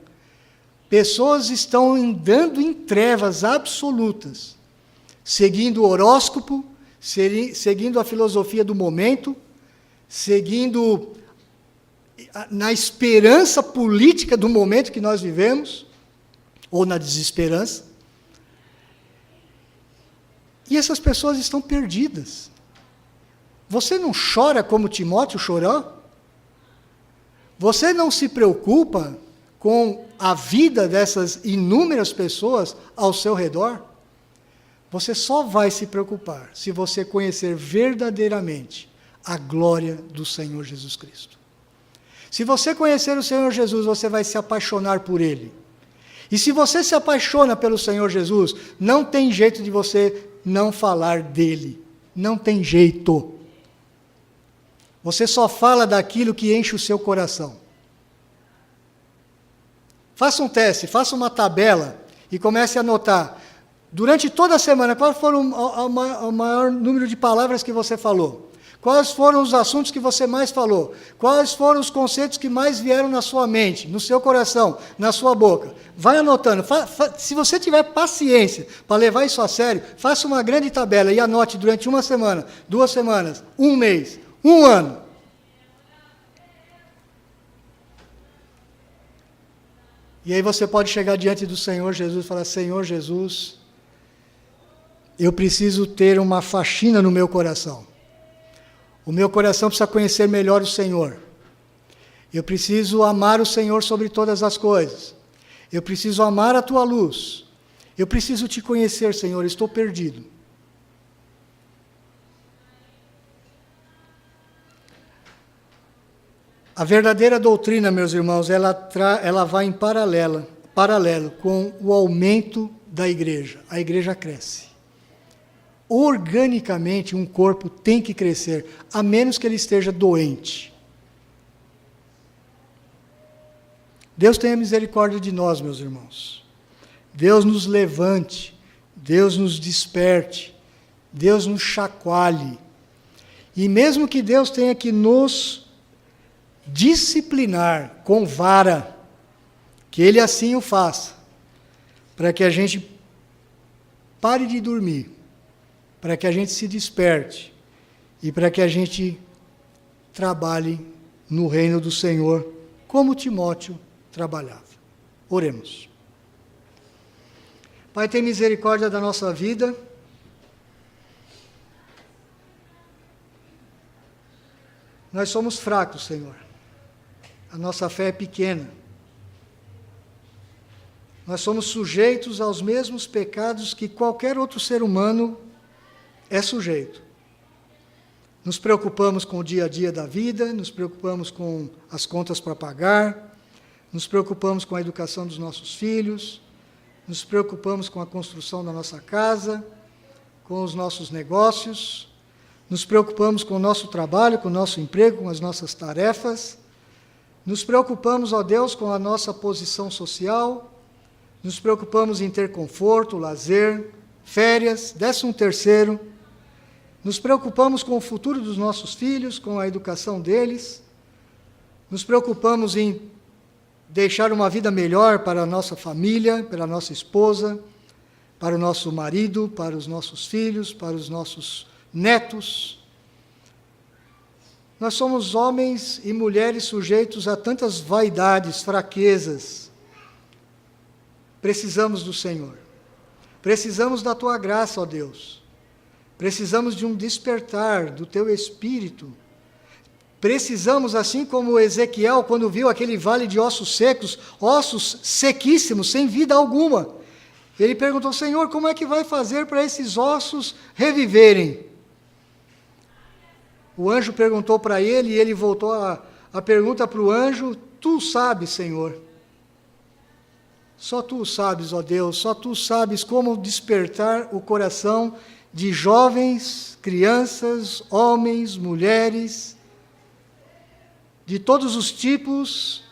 pessoas estão andando em trevas absolutas, seguindo o horóscopo, seguindo a filosofia do momento, seguindo na esperança política do momento que nós vivemos, ou na desesperança. E essas pessoas estão perdidas. Você não chora como Timóteo chorou? Você não se preocupa com a vida dessas inúmeras pessoas ao seu redor? Você só vai se preocupar se você conhecer verdadeiramente a glória do Senhor Jesus Cristo. Se você conhecer o Senhor Jesus, você vai se apaixonar por Ele. E se você se apaixona pelo Senhor Jesus, não tem jeito de você não falar dele. Não tem jeito. Você só fala daquilo que enche o seu coração. Faça um teste, faça uma tabela e comece a anotar. Durante toda a semana, qual foram o maior número de palavras que você falou? Quais foram os assuntos que você mais falou? Quais foram os conceitos que mais vieram na sua mente, no seu coração, na sua boca? Vai anotando. Se você tiver paciência para levar isso a sério, faça uma grande tabela e anote durante uma semana, 2 semanas, 1 mês, 1 ano. E aí você pode chegar diante do Senhor Jesus e falar: Senhor Jesus, eu preciso ter uma faxina no meu coração. O meu coração precisa conhecer melhor o Senhor. Eu preciso amar o Senhor sobre todas as coisas. Eu preciso amar a tua luz. Eu preciso te conhecer, Senhor, estou perdido. A verdadeira doutrina, meus irmãos, ela vai em paralelo com o aumento da igreja. A igreja cresce. Organicamente, um corpo tem que crescer, a menos que ele esteja doente. Deus tenha misericórdia de nós, meus irmãos. Deus nos levante, Deus nos desperte, Deus nos chacoalhe. E mesmo que Deus tenha que nos disciplinar com vara, que Ele assim o faça, para que a gente pare de dormir, para que a gente se desperte e para que a gente trabalhe no reino do Senhor, como Timóteo trabalhava. Oremos. Pai, tem misericórdia da nossa vida. Nós somos fracos, Senhor. A nossa fé é pequena. Nós somos sujeitos aos mesmos pecados que qualquer outro ser humano é sujeito. Nos preocupamos com o dia a dia da vida, nos preocupamos com as contas para pagar, nos preocupamos com a educação dos nossos filhos, nos preocupamos com a construção da nossa casa, com os nossos negócios, nos preocupamos com o nosso trabalho, com o nosso emprego, com as nossas tarefas, nos preocupamos, ó Deus, com a nossa posição social, nos preocupamos em ter conforto, lazer, férias, 13º, nos preocupamos com o futuro dos nossos filhos, com a educação deles, nos preocupamos em deixar uma vida melhor para a nossa família, para a nossa esposa, para o nosso marido, para os nossos filhos, para os nossos netos. Nós somos homens e mulheres sujeitos a tantas vaidades, fraquezas. Precisamos do Senhor. Precisamos da Tua graça, ó Deus. Precisamos de um despertar do Teu Espírito. Precisamos, assim como Ezequiel, quando viu aquele vale de ossos secos, ossos sequíssimos, sem vida alguma, ele perguntou: Senhor, como é que vai fazer para esses ossos reviverem? O anjo perguntou para ele, e ele voltou a pergunta para o anjo: Tu sabes, Senhor. Só Tu sabes, ó Deus, só Tu sabes como despertar o coração de jovens, crianças, homens, mulheres, de todos os tipos,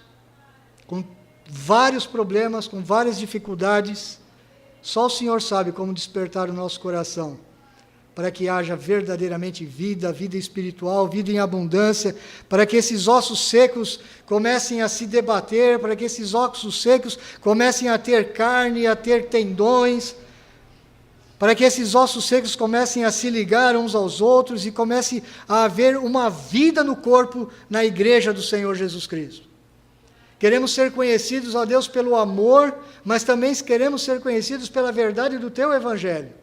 com vários problemas, com várias dificuldades. Só o Senhor sabe como despertar o nosso coração, para que haja verdadeiramente vida, vida espiritual, vida em abundância, para que esses ossos secos comecem a se debater, para que esses ossos secos comecem a ter carne, a ter tendões, para que esses ossos secos comecem a se ligar uns aos outros e comece a haver uma vida no corpo, na igreja do Senhor Jesus Cristo. Queremos ser conhecidos, ó Deus, pelo amor, mas também queremos ser conhecidos pela verdade do Teu Evangelho.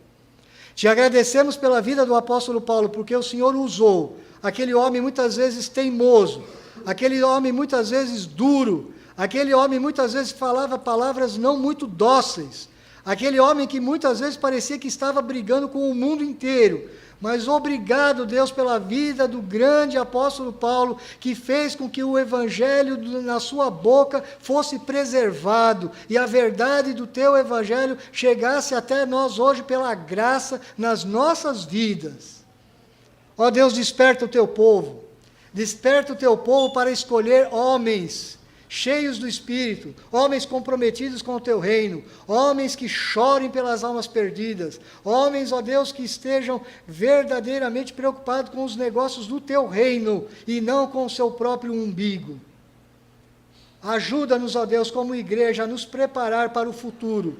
Te agradecemos pela vida do apóstolo Paulo, porque o Senhor usou aquele homem muitas vezes teimoso, aquele homem muitas vezes duro, aquele homem muitas vezes falava palavras não muito dóceis, aquele homem que muitas vezes parecia que estava brigando com o mundo inteiro. Mas obrigado, Deus, pela vida do grande apóstolo Paulo, que fez com que o evangelho na sua boca fosse preservado, e a verdade do teu evangelho chegasse até nós hoje pela graça nas nossas vidas. Ó Deus, desperta o teu povo para escolher homens cheios do Espírito, homens comprometidos com o Teu reino, homens que chorem pelas almas perdidas, homens, ó Deus, que estejam verdadeiramente preocupados com os negócios do Teu reino e não com o seu próprio umbigo. Ajuda-nos, ó Deus, como igreja, a nos preparar para o futuro.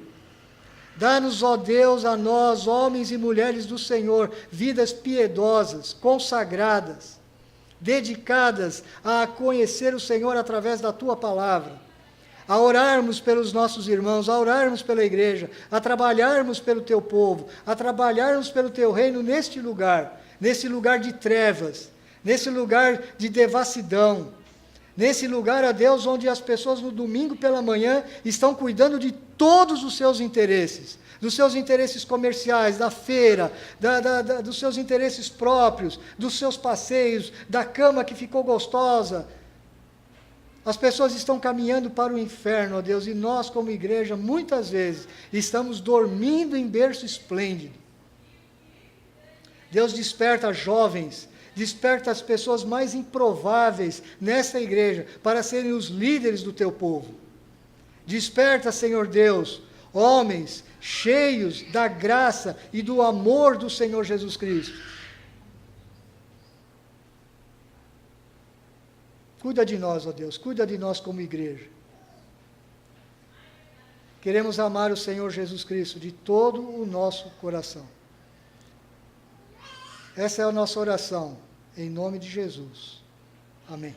Dá-nos, ó Deus, a nós, homens e mulheres do Senhor, vidas piedosas, consagradas, dedicadas a conhecer o Senhor através da Tua palavra, a orarmos pelos nossos irmãos, a orarmos pela igreja, a trabalharmos pelo teu povo, a trabalharmos pelo teu reino neste lugar de trevas, nesse lugar de devassidão, nesse lugar, ó Deus, onde as pessoas no domingo pela manhã estão cuidando de todos os seus interesses, dos seus interesses comerciais, da feira, dos seus interesses próprios, dos seus passeios, da cama que ficou gostosa. As pessoas estão caminhando para o inferno, ó Deus, e nós, como igreja, muitas vezes, estamos dormindo em berço esplêndido. Deus, desperta jovens, desperta as pessoas mais improváveis nesta igreja, para serem os líderes do teu povo. Desperta, Senhor Deus, homens cheios da graça e do amor do Senhor Jesus Cristo. Cuida de nós, ó Deus, cuida de nós como igreja. Queremos amar o Senhor Jesus Cristo de todo o nosso coração. Essa é a nossa oração, em nome de Jesus. Amém.